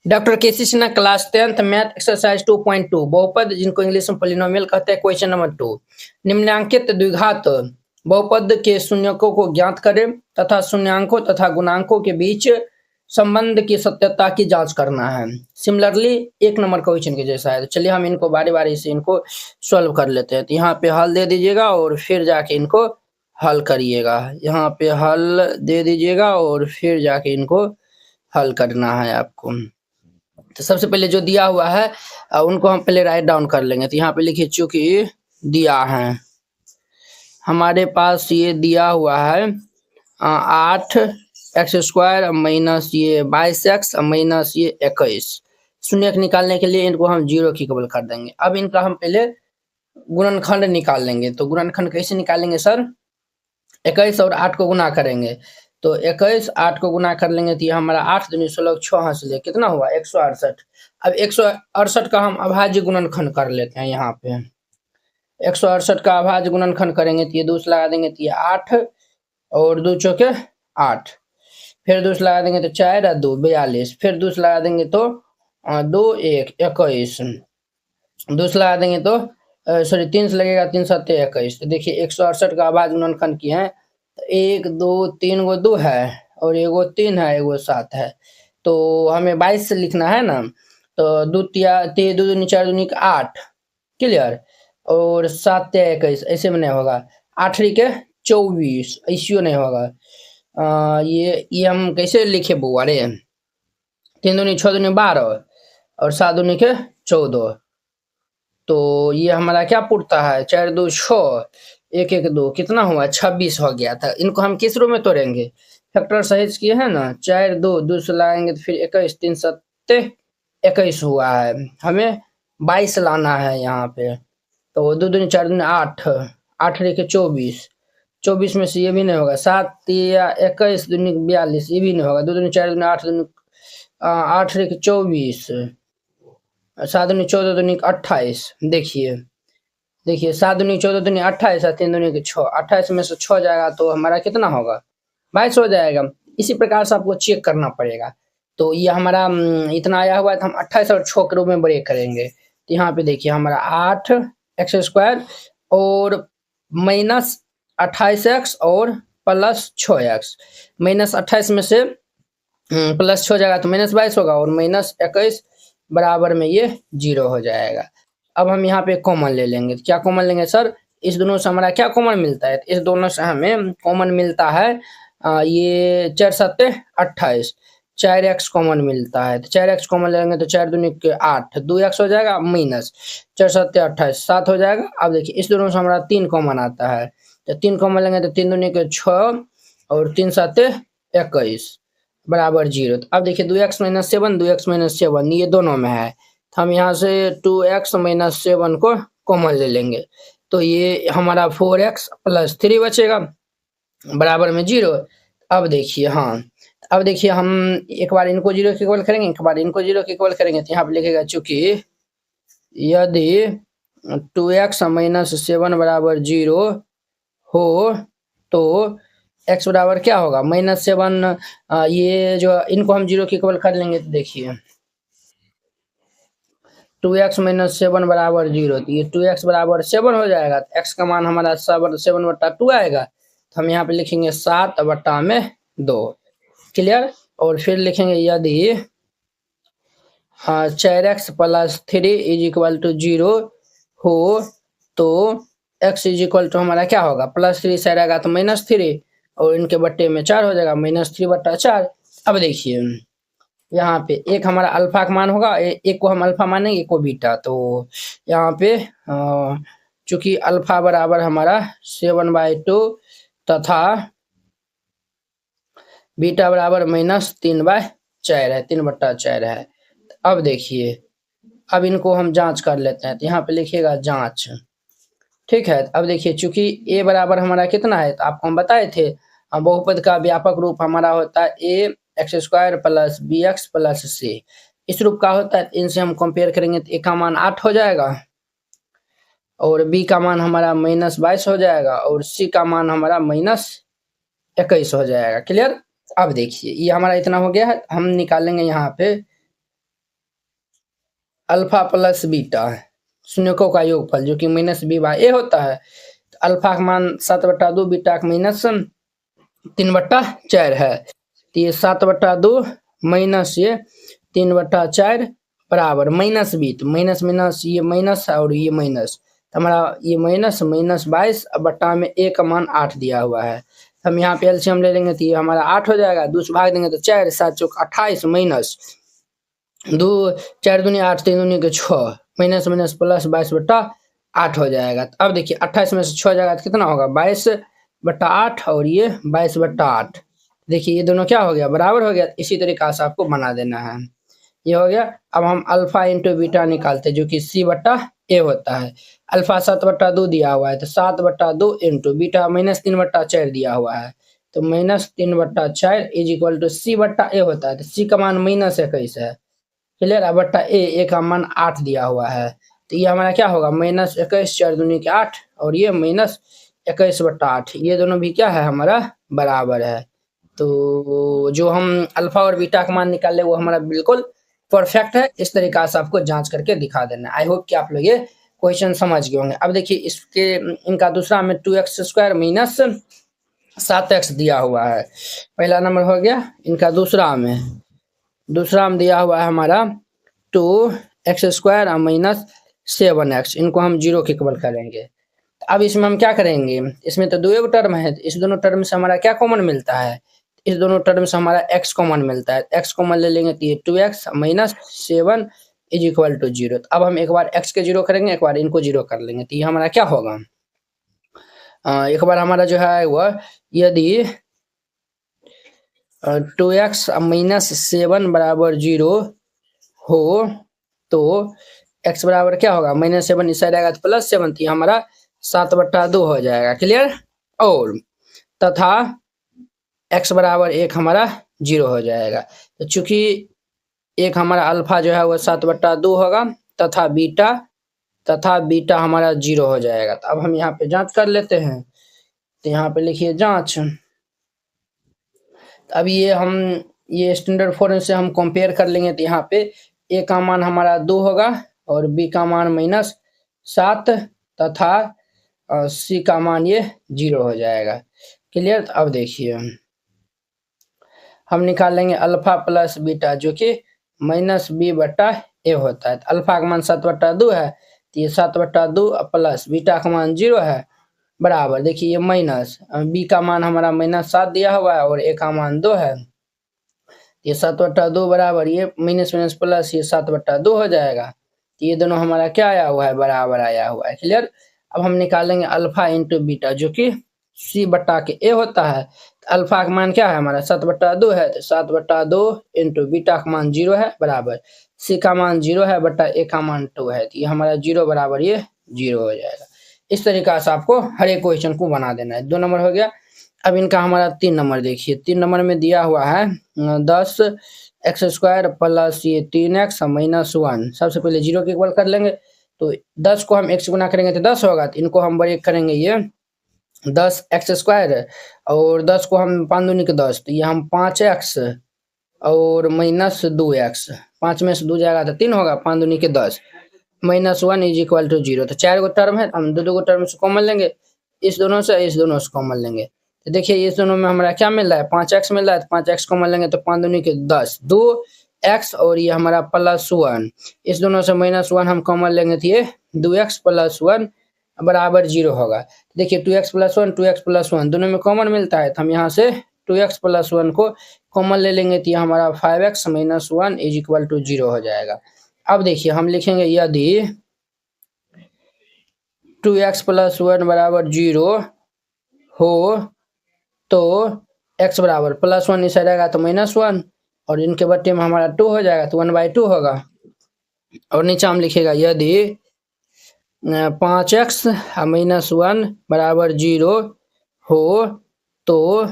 Doctor K C Sinha class 10th math exercise 2.2 बहुपद जिनको English में पोलिनोमियल कहते हैं। क्वेश्चन नंबर 2, निम्नलिखित द्विघात बहुपद के शून्यकों को ज्ञात करें तथा शून्यांकों तथा गुणांकों के बीच संबंध की सत्यता की जांच करना है। सिमिलरली 1 नंबर क्वेश्चन के जैसा है। तो चलिए हम इनको बारी बारी से इनको सॉल्व कर लेते हैं। तो यहाँ पे हल दे दीजिएगा और फिर जाके इनको हल करिएगा। यहाँ पे हल दे दीजिएगा और फिर जाके इनको हल करना है आपको। तो सबसे पहले जो दिया हुआ है उनको हम पहले राइट डाउन कर लेंगे। तो यहाँ पे लिखिए चूंकि दिया है हमारे पास, ये दिया हुआ है 8x² माइनस ये 22x माइनस ये 21। शून्य निकालने के लिए इनको हम 0 की केवल कर देंगे। अब इनका हम पहले गुणनखंड निकाल लेंगे। तो गुणनखंड कैसे निकालेंगे सर? 21 और 8 को गुना करेंगे। तो 21 8 को गुना कर लेंगे तो ये हमारा 8 दूनी 16 6 हासिल कितना हुआ 168। अब 168 का हम अभाज्य गुणनखंड कर लेते हैं। यहाँ पे 168 का अभाज्य गुणनखंड करेंगे तो ये 2 लगा देंगे तो ये 8 और 2 चौके 8, फिर 2 लगा देंगे तो 4 और 2 42, फिर 2 लगा देंगे तो 2 1 21, 2 लगा देंगे तो सॉरी 3 से लगेगा 3 7 21। तो देखिए 168 का अभाज्य गुणनखंड किए हैं। 1 2 3 गो 2 है और एगो 3 है एगो 7 है। तो हमें 22 से लिखना है ना। तो 2 3 2 दूनी 4 दूनी 8 क्लियर, और 7 21 ऐसे में नहीं होगा। 8 के 24 ऐसे नहीं होगा। ये हम कैसे लिखे बुआ रे? 3 दूनी 6 दूनी 12 और 7 दूनी के 14। तो ये हमारा क्या पुरता है 4 2 6 1 1 2 कितना हुआ 26 हो गया था। इनको हम किस रूप में तोड़ेंगे? फैक्टर सहित किए हैं ना। 4 2 2 से लाएंगे तो फिर 21 3 7 21 हुआ है। हमें 22 लाना है यहाँ पे। तो 2 दूनी 4 दूनी 8 8 के 24, 24 में से ये भी नहीं होगा। 7 या 21 दूनी 42 ये भी नहीं होगा। 2 दूनी 4 दूनी 8 दूनी 8 के 24, 7 दूनी 14 दूनी 28। देखिए 7 दूनी 14 दूनी 28 3 दूनी के 6, 28 में से 6 जाएगा तो हमारा कितना होगा 22 हो जाएगा। इसी प्रकार से आपको चेक करना पड़ेगा। तो ये हमारा इतना आया हुआ है तो हम 28 और 6 के रूप में ब्रेक करेंगे। तो यहाँ पे देखिए हमारा 8x² और माइनस 28x और प्लस 6x। माइनस 28 में से प्लस 6 जाएगा तो माइनस 22 होगा और माइनस 21 बराबर में ये 0 हो जाएगा। अब हम यहाँ पे कॉमन ले लेंगे। क्या कॉमन लेंगे सर? इस दोनों से हमारा क्या कॉमन मिलता है? इस दोनों से हमें कॉमन मिलता है ये 4 7 28, 4x कॉमन मिलता है। तो 4x कॉमन लेंगे तो 4 दूनी के 8, 2x हो जाएगा माइनस 4 7 28 7 हो जाएगा। अब देखिए इस दोनों से हमारा 3 कॉमन आता है। तो 3 कॉमन लेंगे तो 3 दूनी के 6 और 3 7 21 बराबर 0। तो अब देखिए 2x - 7 2x - 7 ये दोनों में है। तो हम यहाँ से 2x - 7 को कॉमन ले लेंगे। तो ये हमारा 4x + 3 बचेगा बराबर में 0। अब देखिए अब देखिए हम एक बार इनको 0 के इक्वल करेंगे, एक बार इनको 0 के इक्वल करेंगे। तो यहाँ पे लिखेगा चूंकि यदि 2x - 7 बराबर 0 हो तो x बराबर क्या होगा -7। ये जो इनको हम 0 के इक्वल कर लेंगे तो देखिए 2x - 7 बराबर 0। तो ये 2x बराबर 7 हो जाएगा। तो x का मान हमारा 7/2 आएगा। तो हम यहाँ पे लिखेंगे 7/2 क्लियर। और फिर लिखेंगे यदि 4x + 3 = 0 हो तो x = हमारा क्या होगा +3 से रहेगा तो -3 और इनके बट्टे में 4 हो जाएगा -3/4। अब देखिए यहाँ पे एक हमारा अल्फा का मान होगा, एक को हम अल्फा मानेंगे एक को बीटा। तो यहाँ पे चूंकि अल्फा बराबर हमारा 7/2 तथा बीटा बराबर -3/4 है, 3/4 है। अब देखिए अब इनको हम जांच कर लेते हैं। तो यहाँ पे लिखिएगा जांच, ठीक है। अब देखिए चूंकि a बराबर हमारा कितना है तो आपको हम बताए थे बहुपद का व्यापक रूप हमारा होता है ax² + bx + c। इस रूप का होता है। इनसे हम कंपेयर करेंगे तो a का मान 8 हो जाएगा और b का मान हमारा -22 हो जाएगा और c का मान हमारा -21 हो जाएगा क्लियर। अब देखिए ये हमारा इतना हो गया है। हम निकालेंगे यहाँ पे अल्फा प्लस बीटा शून्यकों का योगफल जो कि माइनस बी बाय ए होता है। तो अल्फा का मान 7/2, बीटा का माइनस 3/4 है। तो ये 7/2 माइनस ये 3/4 बराबर माइनस बी, तो माइनस माइनस ये माइनस और ये माइनस, तो हमारा ये माइनस माइनस 22 बट्टा में ए का मान 8 दिया हुआ है। हम यहाँ पे एलसीएम ले लेंगे तो ये हमारा 8 हो जाएगा, 2 से भाग देंगे तो 4, 7 चौक 28 माइनस 2, 4 दूनी 8, 3 दूनी के 6 माइनस माइनस प्लस 22/8 हो जाएगा। तो अब देखिए 28 में से 6 जाएगा तो कितना होगा 22/8 और ये 22/8। देखिए ये दोनों क्या हो गया बराबर हो गया। इसी तरीका से आपको बना देना है। ये हो गया। अब हम अल्फा इंटू बीटा निकालते हैं जो कि सी बट्टा ए होता है। अल्फा 7/2 दिया हुआ है तो 7/2 इंटू बीटा -3/4 दिया हुआ है, तो -3/4 इज इक्वल टू सी बट्टा ए होता है। तो सी का मान -21 है, क्लियर है, बट्टा ए का मान 8 दिया हुआ है। तो ये हमारा क्या होगा -21, 4 दूनी के 8 और ये -21/8, ये दोनों भी क्या है हमारा बराबर है। तो जो हम अल्फा और बीटा का मान निकाले वो हमारा बिल्कुल परफेक्ट है। इस तरीका से आपको जांच करके दिखा देना। आई होप कि आप लोग ये क्वेश्चन समझ गए होंगे। अब देखिए इसके इनका दूसरा में 2x² माइनस 7x दिया हुआ है। पहला नंबर हो गया। इनका दूसरा में दिया हुआ है हमारा 2x² माइनस 7x, इनको हम 0 के इक्वल करेंगे। अब इसमें हम क्या करेंगे, इसमें तो दो टर्म है, इस दोनों टर्म से हमारा क्या कॉमन मिलता है, इस दोनों टर्म से हमारा x कॉमन मिलता है। x कॉमन ले लेंगे तो ये 2x minus 7 is equal to 0। अब हम एक बार x के 0 करेंगे, एक बार इनको 0 कर लेंगे, तो ये हमारा क्या होगा, एक बार हमारा जो है वह यदि 2x माइनस 7 बराबर 0 हो तो x बराबर क्या होगा -7, इस साइड आएगा तो +7, तो हमारा 7/2 हो जाएगा, क्लियर। और तथा x बराबर 1 हमारा 0 हो जाएगा। तो चूंकि एक हमारा अल्फा जो है वह 7/2 होगा तथा बीटा हमारा 0 हो जाएगा। तो अब हम यहाँ पे जांच कर लेते हैं। तो यहाँ पे लिखिए जांच। अब ये स्टैंडर्ड फॉर्म से हम कंपेयर कर लेंगे। तो यहाँ पे ए का मान हमारा 2 होगा और बी का मान -7 तथा सी का मान ये 0 हो जाएगा, क्लियर। तो अब देखिए हम निकाल लेंगे अल्फा प्लस बीटा जो कि -b/a होता है। तो अल्फा का मान 7/2 है, तो ये 7/2 प्लस बीटा का मान 0 है बराबर, देखिए ये माइनस बी का मान हमारा -7 दिया हुआ है और ए का मान 2 है। ये 7/2 बराबर ये माइनस माइनस प्लस ये 7/2 हो जाएगा। तो ये दोनों हमारा क्या आया हुआ है बराबर आया हुआ है, क्लियर। अब हम निकालेंगे अल्फा इंटू बीटा जो कि सी बट्टा के ए होता है। तो अल्फा का मान क्या है हमारा 7/2 है, तो 7/2 इंटू बीटा का मान 0 है बराबर सी का मान 0 है बट्टा ए का मान 2 है, तो ये हमारा 0 बराबर ये 0 हो जाएगा। इस तरीका से आपको हर एक क्वेश्चन को बना देना है। 2 नंबर हो गया। अब इनका हमारा 3 नंबर देखिए। 3 नंबर में दिया हुआ है 10x² प्लस ये 3x माइनस 1। सबसे पहले 0 के इक्वल कर लेंगे, तो 10 को हम x गुना करेंगे तो 10 होगा, तो इनको हम ब्रेक करेंगे ये 10x² और 10 को हम 5 दूनी के 10, तो ये हम 5x और -2x, 5 में से 2 जाएगा तो 3 होगा, 5 दूनी के 10 -1 इज इक्वल टू 0। तो 4 गो टर्म है, हम दो टर्म से कॉमन लेंगे, इस दोनों से कॉमन लेंगे। तो देखिए इस दोनों में हमारा क्या मिल रहा है 5x मिल रहा है, तो 5x कॉमन लेंगे तो 5 दूनी के 10 2x और ये हमारा +1, इस दोनों से -1 हम कॉमन लेंगे तो ये 2x + 1 बराबर 0 होगा। देखिए 2x + 1 2x + 1 दोनों में कॉमन मिलता है, तो हम यहाँ से 2x + 1 को कॉमन ले लेंगे तो ये हमारा 5x - 1 इज इक्वल टू 0 हो जाएगा। अब देखिए हम लिखेंगे यदि 2x + 1 बराबर 0 हो तो x बराबर +1 इस साइड आएगा तो -1 और इनके बट्टे में हमारा 2 हो जाएगा, तो 1/2 होगा। और नीचे हम लिखेगा यदि 5x - 1 बराबर 0 हो तो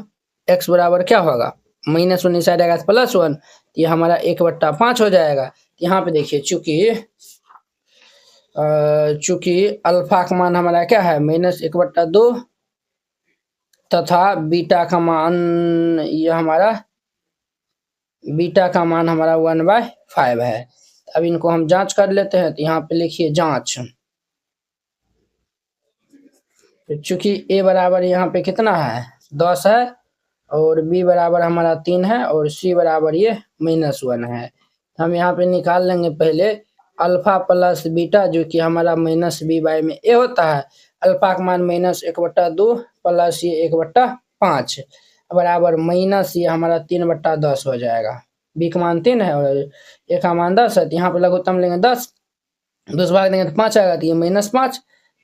x बराबर क्या होगा -1 इस साइड आएगा तो +1, ये हमारा 1/5 हो जाएगा। यहाँ पे देखिए चूंकि अल्फा का मान हमारा क्या है -1/2 तथा बीटा का मान ये हमारा 1/5 है। अब इनको हम जांच कर लेते हैं। तो यहाँ पे लिखिए जांच। चूंकि ए बराबर यहाँ पे कितना है 10 है, और बी बराबर हमारा 3 है, और सी बराबर ये -1 है। हम यहाँ पे निकाल लेंगे पहले अल्फा प्लस बीटा, जो कि हमारा -b/में ए होता है। अल्फा का मान -1/2 प्लस ये 1/5 बराबर माइनस ये हमारा 3/10 हो जाएगा। बी का मान 3 है और ए का मान 10 है। तो यहाँ पे लघुत्तम लेंगे 10, 2 से भाग देंगे तो 5 आएगा। तो ये -5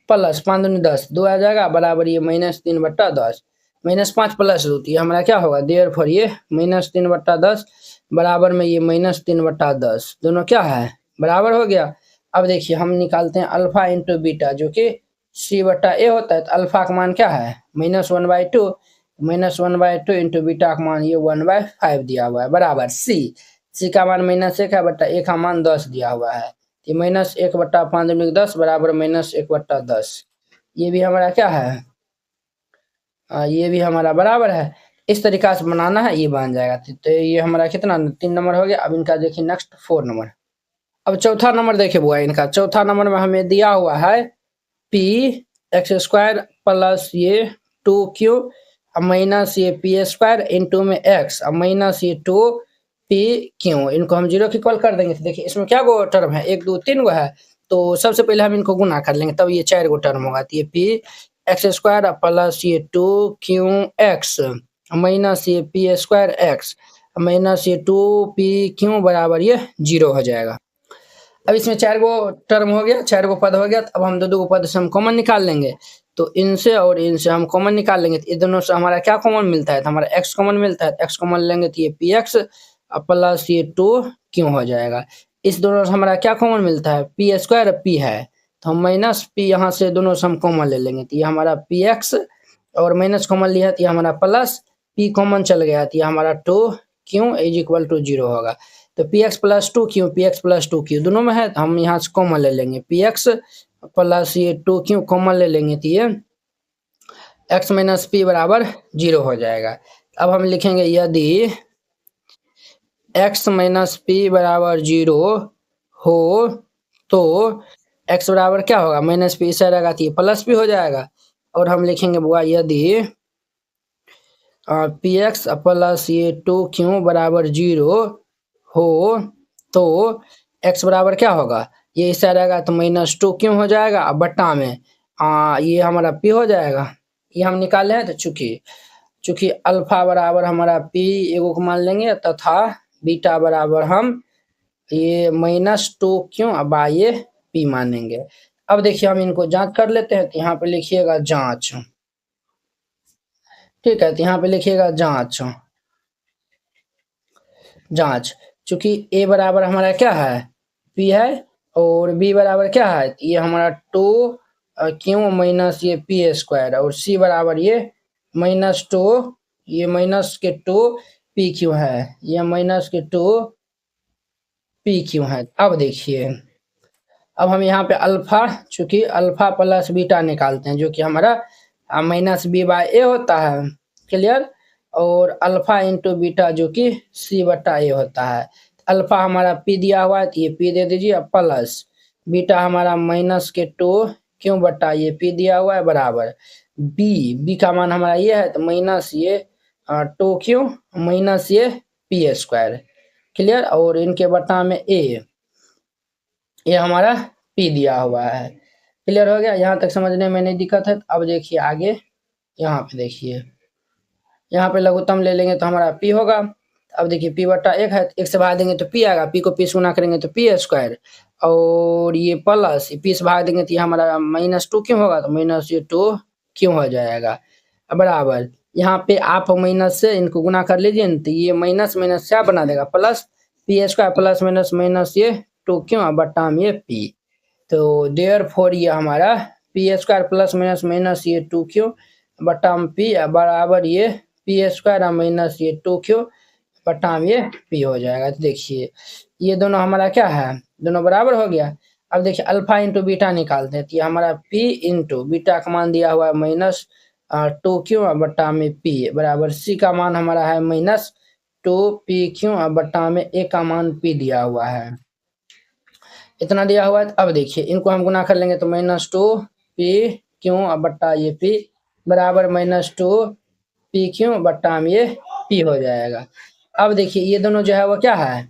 प्लस 5 दूनी 10, 2 आ जाएगा बराबर ये -3/10 -5 प्लस 2। ये हमारा क्या होगा, देयरफॉर ये -3/10 बराबर में ये -3/10 दोनों क्या है बराबर हो गया। अब देखिए हम निकालते हैं अल्फा इंटू बीटा, जो कि c/a होता है। तो अल्फा का मान क्या है -1/2, -1/2 इंटू बीटा का मान ये 1/5 दिया हुआ है बराबर c का मान -1 है बटा a का मान 10 दिया हुआ है। ये -1/5 10 बराबर -1/10। ये भी हमारा क्या है, ये भी हमारा बराबर है। इस तरीका से बनाना है, ये बन जाएगा। तो ये हमारा कितना 3 नंबर हो गया। अब इनका देखिए नेक्स्ट 4 नंबर। अब चौथा नंबर देखिए बुआ, इनका चौथा नंबर में हमें दिया हुआ है p(x² प्लस ये 2q माइनस ये p² इंटू में x माइनस ये 2pq। इनको हम 0 के इक्वल कर देंगे। तो देखिए इसमें क्या गो टर्म है, 1 2 3 गो है। तो सबसे पहले हम इनको गुना कर लेंगे, तब ये 4 गो टर्म होगा। तो ये p(x² प्लस ये 2qx माइनस ये p² माइनस ये 2pq बराबर ये 0 हो जाएगा। अब इसमें 4 गो टर्म हो गया, 4 गो पद हो गया। अब हम 2 पद से हम कॉमन निकाल लेंगे। तो इनसे और इनसे हम कॉमन निकाल लेंगे। तो ये दोनों से हमारा क्या कॉमन मिलता है, तो हमारा x कॉमन मिलता है। x कॉमन लेंगे तो ये px प्लस ये 2q हो जाएगा। इस दोनों से हमारा क्या कॉमन मिलता है, p² p है। तो हम माइनस p यहाँ से दोनों से हम कॉमन ले लेंगे। तो ये हमारा px और माइनस कॉमन लिया तो ये हमारा प्लस p कॉमन चल गया तो ये हमारा 2q = 0 होगा। तो px प्लस 2q दोनों में है, तो हम यहाँ से कॉमन ले लेंगे। px प्लस ये 2q कॉमन ले लेंगे तो ये x माइनस p बराबर 0 हो जाएगा। अब हम लिखेंगे यदि x माइनस p बराबर 0 हो तो x बराबर क्या होगा, -p से रहेगा तो ये प्लस भी हो जाएगा। और हम लिखेंगे बुआ यदि px प्लस ये 2q बराबर 0 हो तो x बराबर क्या होगा, ये ऐसा रहेगा तो -2q हो जाएगा। अब बट्टा में ये हमारा p हो जाएगा। ये हम निकाले हैं। तो चूंकि अल्फा बराबर हमारा p एगो को मान लेंगे तथा बीटा बराबर हम ये -2q अब ये p मानेंगे। अब देखिए हम इनको जांच कर लेते हैं। तो यहाँ पे लिखिएगा जांच, ठीक है। तो यहाँ पे लिखिएगा जांच। चूंकि a बराबर हमारा क्या है p है, और b बराबर क्या है, ये हमारा 2q माइनस ये p² और c बराबर ये -2 ये -2pq है, ये -2pq है। अब देखिए अब हम यहाँ पे अल्फा, चूंकि अल्फा प्लस बीटा निकालते हैं, जो कि हमारा -b/a होता है, क्लियर। और अल्फा इंटू बीटा जो कि c/a होता है। अल्फा हमारा p दिया हुआ है तो ये p दे दीजिए, प्लस बीटा हमारा -2q बटा ये p दिया हुआ है बराबर b का मान हमारा ये है तो माइनस ये 2q माइनस ये p², क्लियर। और इनके बटा में a, ये हमारा p दिया हुआ है, क्लियर हो गया। यहाँ तक समझने में नहीं दिक्कत है। अब देखिए आगे, यहाँ पे देखिए, यहाँ पे लघुत्तम ले लेंगे तो हमारा p होगा। अब देखिए p/1 है, 1 से भाग देंगे तो p आएगा, p को p से गुना करेंगे तो p² और ये प्लस p से भाग देंगे तो ये हमारा -2q होगा, तो -2q हो जाएगा बराबर। यहाँ पे आप माइनस से इनको गुना कर लीजिए तो ये माइनस माइनस क्या बना देगा, plus p² plus minus minus ये 2q बटा में ये p। तो देयरफॉर ये हमारा p² प्लस माइनस माइनस ये 2q बटा में p बराबर ये p² माइनस ये 2q बटा में ये p हो जाएगा। तो देखिए ये दोनों हमारा क्या है, दोनों बराबर हो गया। अब देखिए अल्फा इंटू बीटा निकालते हैं। तो ये हमारा p इंटू बीटा का मान दिया हुआ है -2q बटा में p बराबर c का मान हमारा है -2pq बटा में a का मान p दिया हुआ है। इतना दिया हुआ है। अब देखिए इनको हम गुना कर लेंगे तो -2 p q अब बट्टा ये p बराबर -2 p q बट्टा हम ये p हो जाएगा। अब देखिए ये दोनों जो है वो क्या है,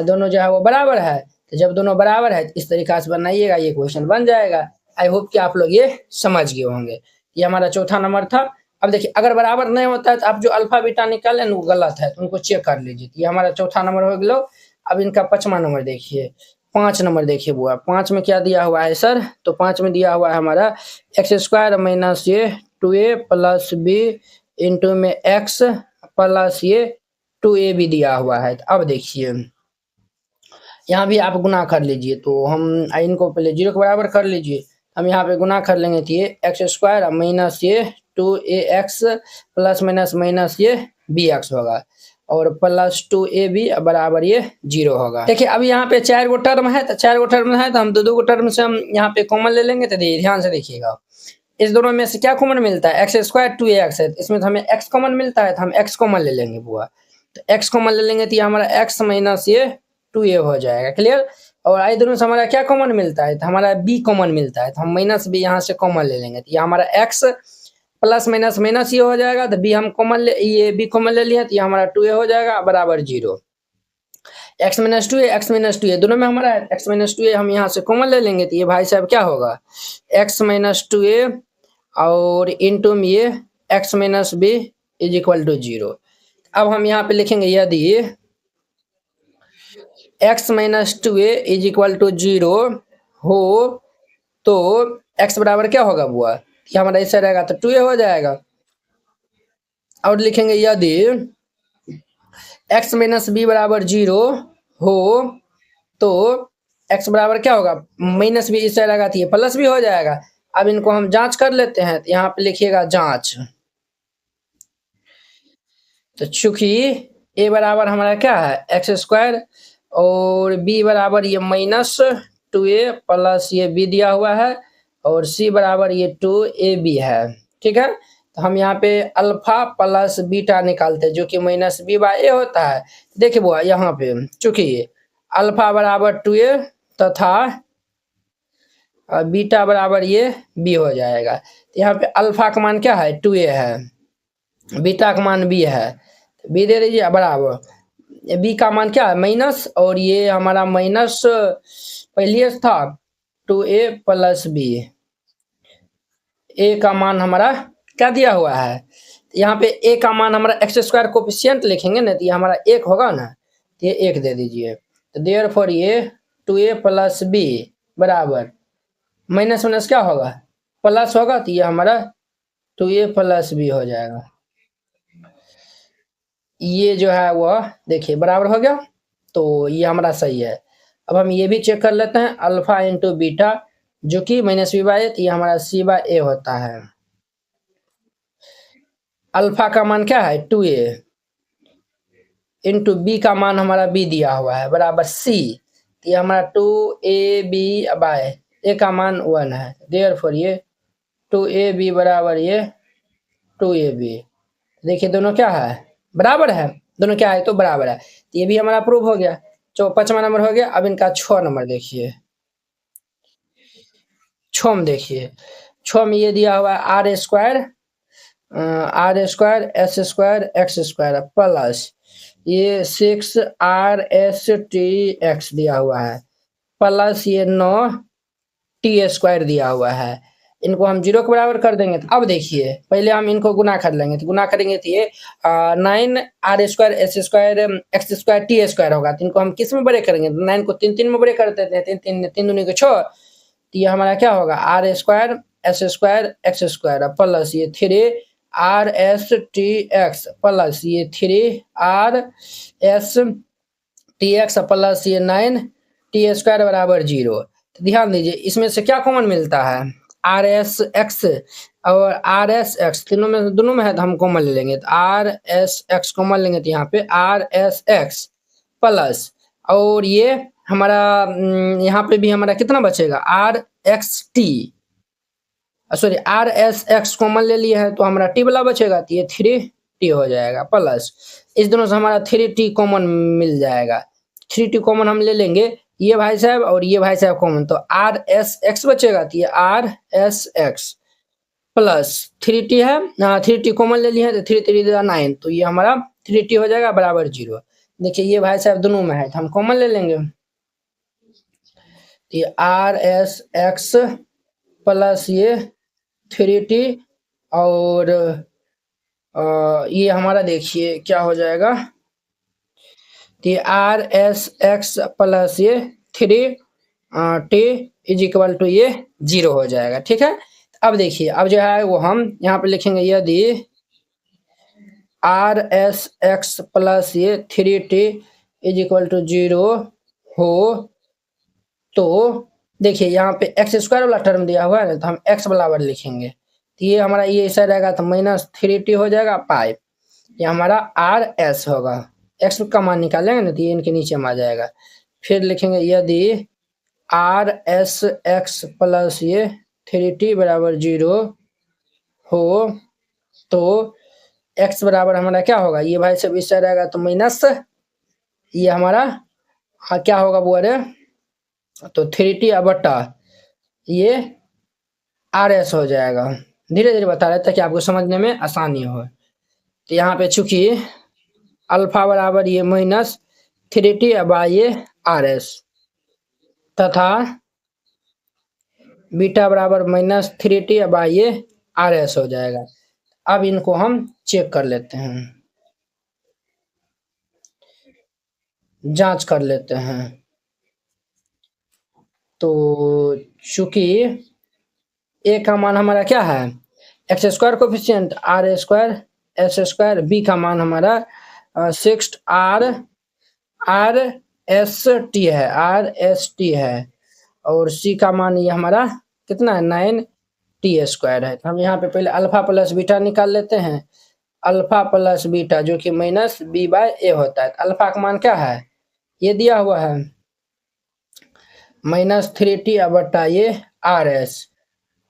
दोनों जो है वो बराबर है। तो जब दोनों बराबर है इस तरीका से बनाइएगा, ये क्वेश्चन बन जाएगा। आई होप कि आप लोग ये समझ गए होंगे। ये हमारा चौथा नंबर था। अब देखिए अगर बराबर नहीं होता है तो आप जो अल्फा बीटा निकाले ना वो गलत है, तो उनको चेक कर लीजिए। ये हमारा चौथा नंबर हो गया। अब इनका 5वां नंबर देखिए, 5 नंबर देखिए बुआ, 5 में क्या दिया हुआ है सर, तो 5 में दिया हुआ है हमारा x² माइनस ये 2a प्लस b इंटू में x प्लस ये 2a भी दिया हुआ है। अब देखिए यहाँ भी आप गुना कर लीजिए, तो हम इनको पहले 0 के बराबर कर लीजिए। हम यहाँ पे गुना कर लेंगे तो ये x² माइनस ये 2ax प्लस माइनस माइनस ये bx होगा और प्लस 2ab बराबर ये 0 होगा। देखिए अब यहाँ पे 4 गो टर्म है, तो 4 गो टर्म है तो हम दो गो टर्म से हम यहाँ पे कॉमन ले लेंगे। तो ध्यान से देखिएगा इस दोनों में से क्या कॉमन मिलता है, x² 2ax है, इसमें तो हमें x कॉमन मिलता है तो हम x कॉमन ले लेंगे बुआ। तो x कॉमन ले लेंगे तो ये हमारा x माइनस ये 2a हो जाएगा। क्लियर। और आई दोनों से हमारा क्या कॉमन मिलता है, तो हमारा b कॉमन मिलता है, तो हम माइनस b यहाँ से कॉमन ले लेंगे। तो ये हमारा x प्लस माइनस माइनस ये हो जाएगा, तो b हम कॉमन ले, ये b कॉमन ले लिया तो ये हमारा 2a हो जाएगा बराबर 0। x माइनस 2a दोनों में हमारा x माइनस 2a हम यहाँ से कॉमन ले लेंगे तो ये भाई साहब क्या होगा, x माइनस 2a और इंटू में ये x minus b is equal to 0। अब हम यहाँ पे लिखेंगे यदि x minus 2a is equal to 0 हो तो x बराबर क्या होगा बुआ, ये हमारा ऐसा रहेगा तो 2a हो जाएगा। और लिखेंगे यदि x माइनस b बराबर 0 हो तो x बराबर क्या होगा, माइनस b इस साइड रहेगा तो ये प्लस भी हो जाएगा। अब इनको हम जांच कर लेते हैं, तो यहाँ पे लिखिएगा जांच। तो चूंकि a बराबर हमारा क्या है x² और b बराबर ये -2a प्लस ये b दिया हुआ है और c बराबर ये 2ab है। ठीक है, तो हम यहाँ पे अल्फा प्लस बीटा निकालते हैं जो कि -b/a होता है। देखिए बुआ यहाँ पे चूंकि अल्फा बराबर 2a तथा बीटा बराबर ये b हो जाएगा। तो यहाँ पे अल्फा का मान क्या है 2a है, बीटा का मान b है, b दे दीजिए बराबर b का मान क्या है माइनस, और ये हमारा माइनस पहले था 2a प्लस b, a का मान हमारा क्या दिया हुआ है, यहाँ पे a का मान हमारा x² कोफिशिएंट लिखेंगे ना तो ये हमारा 1 होगा ना, तो ये 1 दे दीजिए। तो देयरफॉर ये 2a प्लस b बराबर माइनस माइनस क्या होगा प्लस होगा, तो ये हमारा 2a प्लस b हो जाएगा। ये जो है वह देखिए बराबर हो गया, तो ये हमारा सही है। अब हम ये भी चेक कर लेते हैं अल्फा इंटू बीटा जो कि -b/a, तो ये हमारा c/a होता है। अल्फा का मान क्या है 2a इंटू b का मान हमारा b दिया हुआ है बराबर c, तो ये हमारा 2ab/a का मान 1 है। देयरफॉर ये 2ab बराबर ये 2ab। देखिए दोनों क्या है बराबर है, दोनों क्या है तो बराबर है, तो ये भी हमारा प्रूव हो गया। 5वां नंबर हो गया। अब इनका 6 नंबर देखिए, 6 में देखिए 6 में ये दिया हुआ है r² s² x² प्लस ये 6rstx दिया हुआ है प्लस ये 9t² दिया हुआ है। इनको हम 0 के बराबर कर देंगे। तो अब देखिए पहले हम इनको गुना कर लेंगे, तो गुना करेंगे तो ये 9r² s² x² t² होगा। तो इनको हम किस में बड़े करेंगे, 9 को 3 में बड़े कर देते हैं, 3 दूनी को 6, तो ये हमारा क्या होगा r² s² x² प्लस ये 3rstx प्लस ये 3rstx प्लस ये 9t² बराबर 0। तो ध्यान दीजिए इसमें से क्या कॉमन मिलता है, rsx और rsx दोनों में है तो हम कॉमन ले लेंगे। तो rsx कॉमन लेंगे तो यहाँ पे rsx प्लस और ये हमारा यहाँ पे भी हमारा कितना बचेगा rxt, सॉरी rsx कॉमन ले लिया है तो हमारा t वाला बचेगा, तो ये 3t हो जाएगा प्लस इस दोनों से हमारा 3t कॉमन मिल जाएगा। 3t कॉमन हम ले लेंगे, ये भाई साहब और ये भाई साहब कॉमन, तो आर एस एक्स बचेगा, तो ये R S x plus 3t है, 3t कॉमन ले लिया है तो 3 3 9, तो ये हमारा 3t हो जाएगा बराबर 0। देखिए ये भाई साहब दोनों में है तो हम कॉमन ले लेंगे, तो ये आर एस एक्स प्लस ये 3t और ये हमारा देखिए क्या हो जाएगा, तो ये आर एस एक्स प्लस ये 3t इज इक्वल टू ये 0 हो जाएगा। ठीक है, अब देखिए अब जो है वो हम यहाँ पे लिखेंगे, यदि आर एस एक्स प्लस ये 3t इज इक्वल टू 0 हो, तो देखिए यहाँ पे एक्स स्क्वायर वाला टर्म दिया हुआ है ना, तो हम एक्स बराबर लिखेंगे, तो ये हमारा ये ऐसा रहेगा, तो -3t हो जाएगा पाई, ये हमारा आर एस होगा, एक्स का मान निकालेंगे ना तो ये इनके नीचे में आ जाएगा। फिर लिखेंगे यदि आर एस एक्स प्लस ये 3t बराबर 0 हो, तो x बराबर हमारा क्या होगा, ये भाई सब इससे रहेगा तो माइनस ये हमारा क्या होगा वो, अरे तो 3t बटा ये आर एस हो जाएगा। धीरे धीरे बता रहे ताकि आपको समझने में आसानी हो। तो यहाँ पे चूंकि अल्फा बराबर ये -3t बाई ये आर एस तथा बीटा बराबर -3t बाई ये आर एस हो जाएगा। अब इनको हम चेक कर लेते हैं, जांच कर लेते हैं। तो चूंकि ए का मान हमारा क्या है, x square coefficient r square s square, b का मान हमारा 6 आर एस टी है, आर एस टी है, और सी का मान ये हमारा कितना है 9t स्क्वायर है। तो हम यहाँ पे पहले अल्फा प्लस बीटा निकाल लेते हैं, अल्फा प्लस बीटा जो कि -b/a होता है। तो अल्फा का मान क्या है, ये दिया हुआ है -3t बटा ये आर एस,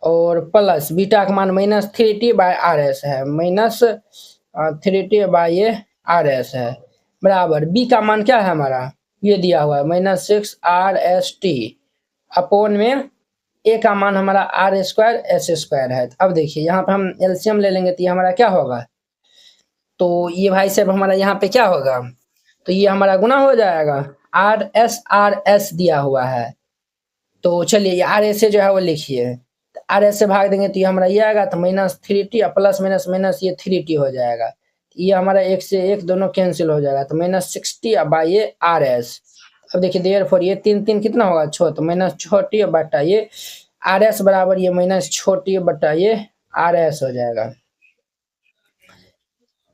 और प्लस बीटा का मान -3t बाय आर एस है, -3t बाय ये आर एस है, बराबर बी का मान क्या है हमारा, ये दिया हुआ है -6 आर एस टी अपॉन में ए का मान हमारा आर स्क्वायर एस स्क्वायर है। अब देखिए यहाँ पे हम एलसीएम ले लेंगे तो ये हमारा क्या होगा, तो ये भाई साहब हमारा यहाँ पे क्या होगा, तो ये हमारा गुना हो जाएगा, आर एस दिया हुआ है, तो चलिए ये आर एस से जो है वो लिखिए, आर एस से भाग देंगे तो ये हमारा ये आएगा, तो -3t प्लस माइनस माइनस ये 3t हो जाएगा, ये हमारा एक से एक दोनों कैंसिल हो जाएगा, तो -6t बाई ये आर एस। अब देखिए देयरफॉर ये 3 3 कितना होगा 6, तो -6t बटा ये आर एस बराबर ये -6t बटा ये आर एस हो जाएगा।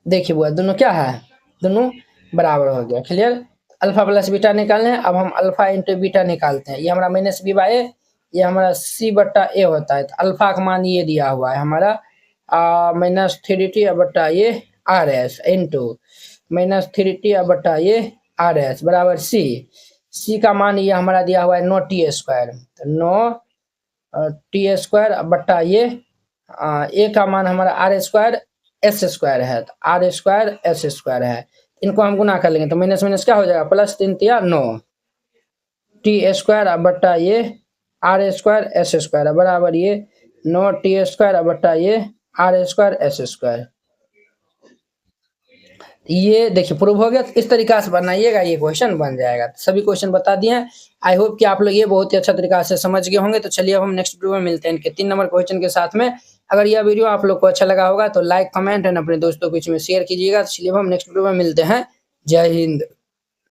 देखिए वो दोनों क्या है, दोनों बराबर हो गया, क्लियर। अल्फा प्लस बीटा निकालने हैं, अब हम अल्फा इंटू बीटा निकालते हैं, ये हमारा -b/a, ये हमारा c बटा a होता है। तो अल्फा का मान ये दिया हुआ है हमारा -3t बटा ये आर एस इंटू -3t बटा ये आर एस बराबर c का मान ये हमारा दिया हुआ है 9t स्क्वायर, तो 9t स्क्वायर बटा ये a का मान हमारा आर स्क्वायर एस स्क्वायर है, तो आर स्क्वायर एस स्क्वायर है, इनको हम गुना कर लेंगे तो माइनस माइनस क्या हो जाएगा, +3 × 9 t स्क्वायर बटा ये आर स्क्वायर एस स्क्वायर बराबर ये 9t स्क्वायर बटा ये आर स्क्वायर एस स्क्वायर। ये देखिए प्रूव हो गया। तो इस तरीका से बनाइएगा, ये क्वेश्चन बन जाएगा। सभी क्वेश्चन बता दिए हैं। आई होप कि आप लोग ये बहुत ही अच्छा तरीका से समझ गए होंगे। तो चलिए अब हम नेक्स्ट वीडियो में मिलते हैं इनके 3 नंबर क्वेश्चन के साथ में। अगर यह वीडियो आप लोग को अच्छा लगा होगा तो लाइक कमेंट एंड अपने दोस्तों के बीच में शेयर कीजिएगा। तो चलिए अब हम नेक्स्ट वीडियो में मिलते हैं। जय हिंद।